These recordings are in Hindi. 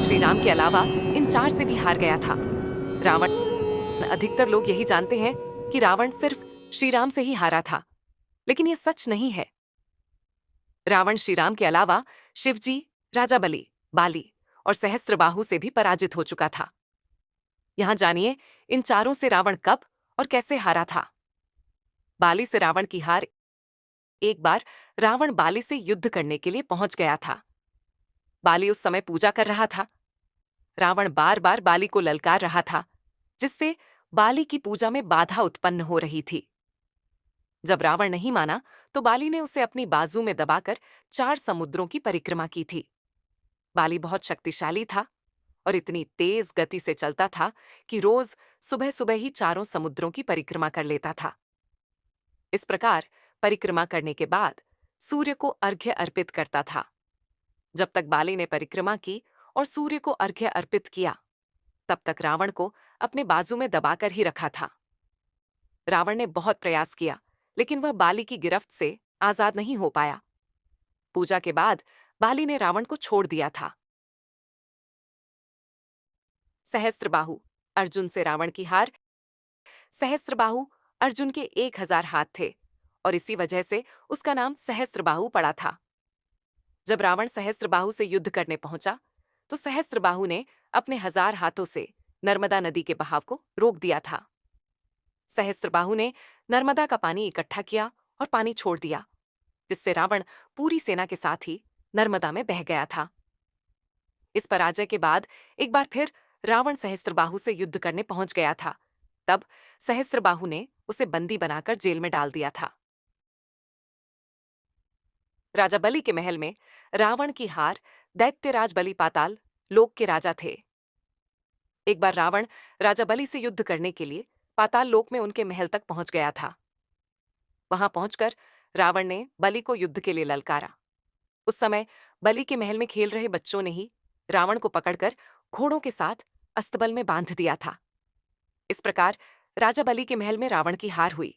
श्री राम के अलावा इन चार से भी हार गया था। रावण, अधिकतर लोग यही जानते हैं कि रावण सिर्फ श्री राम से ही हारा था, लेकिन यह सच नहीं है। रावण श्री राम के अलावा शिवजी, राजा बलि, बाली और सहस्त्रबाहु से भी पराजित हो चुका था। यहां जानिए इन चारों से रावण कब और कैसे हारा था। बाली से रावण की हार। एक बार रावण बाली से युद्ध करने के लिए पहुंच गया था। बाली उस समय पूजा कर रहा था। रावण बार बार बाली को ललकार रहा था, जिससे बाली की पूजा में बाधा उत्पन्न हो रही थी। जब रावण नहीं माना तो बाली ने उसे अपनी बाजू में दबाकर 4 समुद्रों की परिक्रमा की थी। बाली बहुत शक्तिशाली था और इतनी तेज गति से चलता था कि रोज सुबह सुबह ही चारों समुद्रों की परिक्रमा कर लेता था। इस प्रकार परिक्रमा करने के बाद सूर्य को अर्घ्य अर्पित करता था। जब तक बाली ने परिक्रमा की और सूर्य को अर्घ्य अर्पित किया, तब तक रावण को अपने बाजू में दबाकर ही रखा था। रावण ने बहुत प्रयास किया, लेकिन वह बाली की गिरफ्त से आजाद नहीं हो पाया। पूजा के बाद बाली ने रावण को छोड़ दिया था। सहस्त्रबाहु, अर्जुन से रावण की हार। सहस्त्रबाहु अर्जुन के 1000 हाथ थे और इसी वजह से उसका नाम सहस्त्रबाहु पड़ा था। जब रावण सहस्त्रबाहु से युद्ध करने पहुंचा, तो सहस्त्रबाहु ने अपने 1000 हाथों से नर्मदा नदी के बहाव को रोक दिया था। सहस्त्रबाहु ने नर्मदा का पानी इकट्ठा किया और पानी छोड़ दिया, जिससे रावण पूरी सेना के साथ ही नर्मदा में बह गया था। इस पराजय के बाद एक बार फिर रावण सहस्त्रबाहु से युद्ध करने पहुंच गया था। तब सहस्त्रबाहु ने उसे बंदी बनाकर जेल में डाल दिया था। राजा बलि के महल में रावण की हार। दैत्यराज बलि पाताल लोक के राजा थे। एक बार रावण राजा बलि से युद्ध करने के लिए पाताल लोक में उनके महल तक पहुंच गया था। वहां पहुंचकर रावण ने बलि को युद्ध के लिए ललकारा। उस समय बलि के महल में खेल रहे बच्चों ने ही रावण को पकड़कर घोड़ों के साथ अस्तबल में बांध दिया था। इस प्रकार राजा बलि के महल में रावण की हार हुई।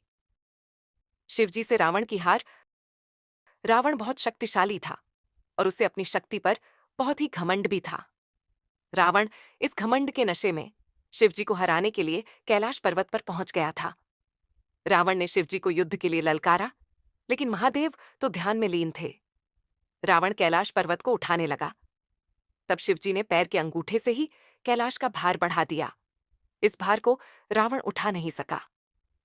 शिवजी से रावण की हार। रावण बहुत शक्तिशाली था और उसे अपनी शक्ति पर बहुत ही घमंड भी था। रावण इस घमंड के नशे में शिवजी को हराने के लिए कैलाश पर्वत पर पहुंच गया था। रावण ने शिवजी को युद्ध के लिए ललकारा, लेकिन महादेव तो ध्यान में लीन थे। रावण कैलाश पर्वत को उठाने लगा। तब शिवजी ने पैर के अंगूठे से ही कैलाश का भार बढ़ा दिया। इस भार को रावण उठा नहीं सका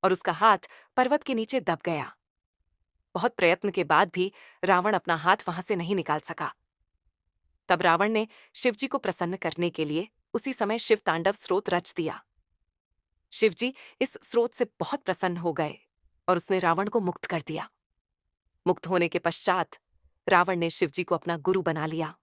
और उसका हाथ पर्वत के नीचे दब गया। बहुत प्रयत्न के बाद भी रावण अपना हाथ वहां से नहीं निकाल सका। तब रावण ने शिवजी को प्रसन्न करने के लिए उसी समय शिव तांडव स्रोत रच दिया। शिवजी इस स्रोत से बहुत प्रसन्न हो गए और उसने रावण को मुक्त कर दिया। मुक्त होने के पश्चात रावण ने शिवजी को अपना गुरु बना लिया।